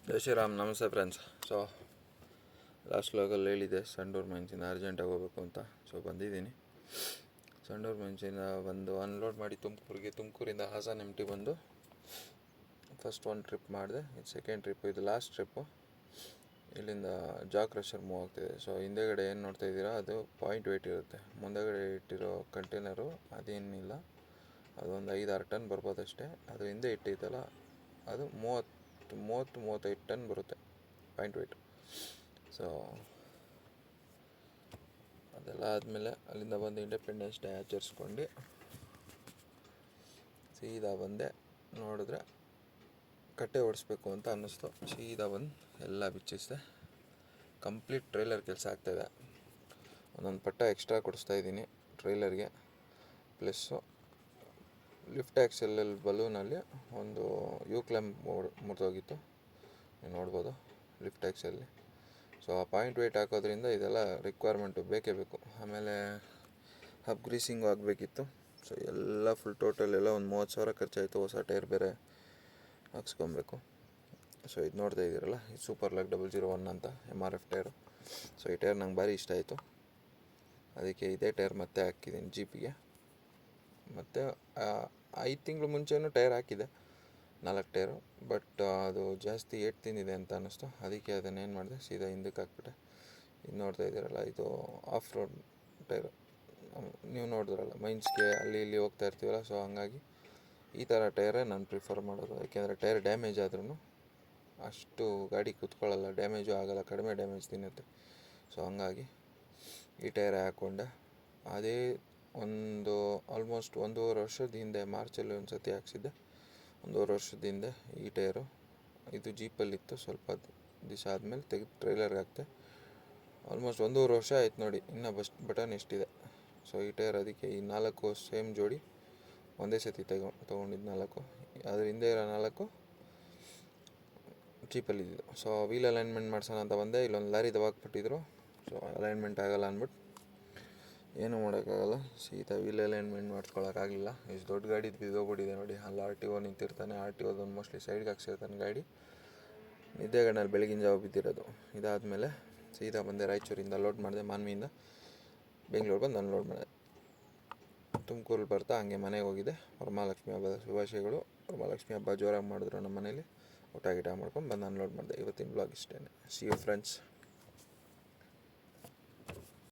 ಜೈ ಶ್ರೀರಾಮ್. ನಮಸ್ತೆ friends. So last ವ್ಲಾಗಲ್ಲಿ ಹೇಳಿದೆ ಸಂಡೂರು ಮೈನ್ಸಿಂದ ಅರ್ಜೆಂಟಾಗಿ ಹೋಗಬೇಕು ಅಂತ. ಸೊ ಬಂದಿದ್ದೀನಿ. ಸಂಡೂರು ಮೈನ್ಸಿಂದ ಬಂದು ಅನ್ಲೋಡ್ ಮಾಡಿ ತುಮಕೂರಿಂದ ಹಾಸನ MT ಬಂದು ಫಸ್ಟ್ ಒಂದು ಟ್ರಿಪ್ ಮಾಡಿದೆ. ಇದು ಸೆಕೆಂಡ್ ಟ್ರಿಪ್ಪು, ಇದು ಲಾಸ್ಟ್ ಟ್ರಿಪ್ಪು. ಇಲ್ಲಿಂದ ಜಾ ಕ್ರಷರ್ ಮೂವ್ ಆಗ್ತಿದೆ. ಸೊ ಹಿಂದೆಗಡೆ ಏನು ನೋಡ್ತಾ ಇದ್ದೀರಾ, ಅದು ಪಾಯಿಂಟ್ ವೇಟ್ ಇರುತ್ತೆ. ಮುಂದೆಗಡೆ ಇಟ್ಟಿರೋ ಕಂಟೈನರು ಅದೇನಿಲ್ಲ, ಅದೊಂದು 5-6 ಟನ್ ಬರ್ಬೋದಷ್ಟೇ. ಅದು ಹಿಂದೆ ಇಟ್ಟಿದ್ದಲ್ಲ, ಅದು 30-35 ಟನ್ ಬರುತ್ತೆ ಪಾಯಿಂಟ್ ವೇಟ್. ಸೊ ಅದೆಲ್ಲ ಆದಮೇಲೆ ಅಲ್ಲಿಂದ ಬಂದು ಇಂಡಿಪೆಂಡೆನ್ಸ್ ಡೇ ಆಚರಿಸ್ಕೊಂಡು ಸೀದಾ ಬಂದೆ. ನೋಡಿದ್ರೆ ಕಟ್ಟೆ ಓಡಿಸ್ಬೇಕು ಅಂತ ಅನ್ನಿಸ್ತು. ಸೀದಾ ಬಂದು ಎಲ್ಲ ಬಿಚ್ಚಿಸಿದೆ. ಕಂಪ್ಲೀಟ್ ಟ್ರೈಲರ್ ಕೆಲಸ ಆಗ್ತಾಯಿದೆ. ಒಂದೊಂದು ಪಟ್ಟ ಎಕ್ಸ್ಟ್ರಾ ಕೊಡಿಸ್ತಾಯಿದ್ದೀನಿ ಟ್ರೈಲರ್ಗೆ. ಪ್ಲಸ್ಸು ಲಿಫ್ಟ್ ಆ್ಯಕ್ಸೆಲಲ್ಲಿ ಬಲೂನಲ್ಲಿ ಒಂದು ಕ್ಲ್ಯಾಂಪ್ ಮುರಿದೋಗಿತ್ತು, ನೀವು ನೋಡ್ಬೋದು ಲಿಫ್ಟ್ ಆ್ಯಕ್ಸಲ್ಲಿ. ಸೊ ಆ ಪಾಯಿಂಟ್ ವೇಟ್ ಹಾಕೋದ್ರಿಂದ ಇದೆಲ್ಲ ರಿಕ್ವೈರ್ಮೆಂಟು ಬೇಕೇ ಬೇಕು. ಆಮೇಲೆ ಹಬ್ ಗ್ರೀಸಿಂಗು ಆಗಬೇಕಿತ್ತು. ಸೊ ಎಲ್ಲ ಫುಲ್ ಟೋಟಲ್ ಎಲ್ಲ ಒಂದು 30,000 ಖರ್ಚಾಯಿತು. ಹೊಸ ಟೈರ್ ಬೇರೆ ಹಾಕ್ಸ್ಕೊಬೇಕು. ಸೊ ಇದು ನೋಡ್ತಾ ಇದ್ದೀರಲ್ಲ, ಇದು ಸೂಪರ್ ಲಕ್ 001 ಅಂತ MRF ಟೈರು. ಸೊ ಈ ಟೈರ್ ನಂಗೆ ಭಾರಿ ಇಷ್ಟ ಆಯಿತು, ಅದಕ್ಕೆ ಇದೇ ಟೈರ್ ಮತ್ತೆ ಹಾಕಿದ್ದೀನಿ ಜೀಪಿಗೆ. ಮತ್ತು 5 ತಿಂಗಳು ಮುಂಚೆನೂ ಟೈರ್ ಹಾಕಿದೆ, 4 ಟೈರು. ಬಟ್ ಅದು ಜಾಸ್ತಿ ಏಟ್ ತಿಂದಿದೆ ಅಂತ ಅನ್ನಿಸ್ತು. ಅದಕ್ಕೆ ಅದನ್ನೇನು ಮಾಡಿದೆ, ಸೀದಾ ಹಿಂದಕ್ಕೆ ಹಾಕ್ಬಿಟ್ಟೆ. ಇದು ನೋಡ್ತಾ ಇದ್ದೀರಲ್ಲ, ಇದು ಆಫ್ ರೋಡ್ ಟೈರು. ನೀವು ನೋಡಿದ್ರಲ್ಲ, ಮೈನ್ಸ್ಗೆ ಅಲ್ಲಿ ಇಲ್ಲಿ ಹೋಗ್ತಾ ಇರ್ತೀವಲ್ಲ, ಸೊ ಹಂಗಾಗಿ ಈ ಥರ ಟೈರೇ ನಾನು ಪ್ರಿಫರ್ ಮಾಡೋದು. ಯಾಕೆಂದರೆ ಟೈರ್ ಡ್ಯಾಮೇಜ್ ಆದ್ರೂ ಅಷ್ಟು ಗಾಡಿ ಕೂತ್ಕೊಳ್ಳಲ್ಲ, ಡ್ಯಾಮೇಜು ಆಗೋಲ್ಲ, ಕಡಿಮೆ ಡ್ಯಾಮೇಜ್ ತಿನ್ನುತ್ತೆ. ಸೊ ಹಂಗಾಗಿ ಈ ಟೈರೇ ಹಾಕ್ಕೊಂಡೆ. ಅದೇ ಒಂದು ಆಲ್ಮೋಸ್ಟ್ 1.5 ವರ್ಷದ ಹಿಂದೆ ಮಾರ್ಚಲ್ಲಿ ಒಂದು ಸತಿ ಹಾಕ್ಸಿದ್ದೆ. 1.5 ವರ್ಷದ ಹಿಂದೆ ಈ ಟೈರು. ಇದು ಜೀಪಲ್ಲಿತ್ತು, ಸ್ವಲ್ಪ ದಿವಸ ಆದಮೇಲೆ ತೆಗೆದು ಟ್ರೈಲರ್ಗೆ ಹಾಕ್ತೆ. ಆಲ್ಮೋಸ್ಟ್ 1.5 ವರ್ಷ ಆಯ್ತು ನೋಡಿ, ಇನ್ನೂ ಬಟನ್ ಎಷ್ಟಿದೆ. ಸೊ ಈ ಟೈರ್ ಅದಕ್ಕೆ ಈ 4 ಸೇಮ್ ಜೋಡಿ ಒಂದೇ ಸತಿ ತೊಗೊಂಡಿದ್ದು 4. ಅದ್ರ ಹಿಂದೆ ಇರೋ 4 ಜೀಪಲ್ಲಿದ್ದು. ಸೊ ವೀಲ್ ಅಲೈನ್ಮೆಂಟ್ ಮಾಡ್ಸೋಣ ಅಂತ ಬಂದೆ, ಇಲ್ಲೊಂದು ಲಾರಿ ದವಾಕ್ಬಿಟ್ಟಿದ್ರು. ಸೊ ಅಲೈನ್ಮೆಂಟ್ ಆಗೋಲ್ಲ ಅಂದ್ಬಿಟ್ಟು ಏನೂ ಮಾಡೋಕ್ಕಾಗಲ್ಲ, ಸೀದಾ ವೀಲ್ ಅಲೈನ್ಮೆಂಟ್ ಮಾಡ್ಸ್ಕೊಳಕ್ಕಾಗಲಿಲ್ಲ. ಇಷ್ಟು ದೊಡ್ಡ ಗಾಡಿ ಬಿದ್ದೋಗ್ಬಿಟ್ಟಿದೆ ನೋಡಿ. ಅಲ್ಲಿ RTO ನಿಂತಿರ್ತಾನೆ, RTOದೊಂದು ಮೋಸ್ಟ್ಲಿ ಸೈಡ್ಗೆ ಹಾಕ್ಸಿರ್ತಾನೆ ಗಾಡಿ. ನಿದ್ದೆಗಣ್ಣಲ್ಲಿ ಬೆಳಗಿನ ಜಾವ ಬಿದ್ದಿರೋದು. ಇದಾದಮೇಲೆ ಸೀದಾ ಬಂದೆ, ರಾಯಚೂರಿಂದ ಲೋಡ್ ಮಾಡಿದೆ. ಮಾನ್ವಿಯಿಂದ ಬೆಂಗಳೂರು ಬಂದು ಅನ್ಲೋಡ್ ಮಾಡಿದೆ. ತುಮಕೂರಲ್ಲಿ ಬರ್ತಾ ಹಂಗೆ ಮನೆಗೆ ಹೋಗಿದ್ದೆ. ವರಮಹಾಲಕ್ಷ್ಮಿ ಹಬ್ಬದ ಶುಭಾಶಯಗಳು. ವರಮಹಾಲಕ್ಷ್ಮಿ ಹಬ್ಬ ಜೋರಾಗಿ ಮಾಡಿದ್ರು ನಮ್ಮ ಮನೇಲಿ. ಊಟ ಗಿಟ ಮಾಡ್ಕೊಂಡು ಬಂದು ಅನ್ಲೋಡ್ ಮಾಡಿದೆ. ಇವತ್ತಿನ ಬ್ಲಾಗ್ ಇಷ್ಟೇ. See you friends.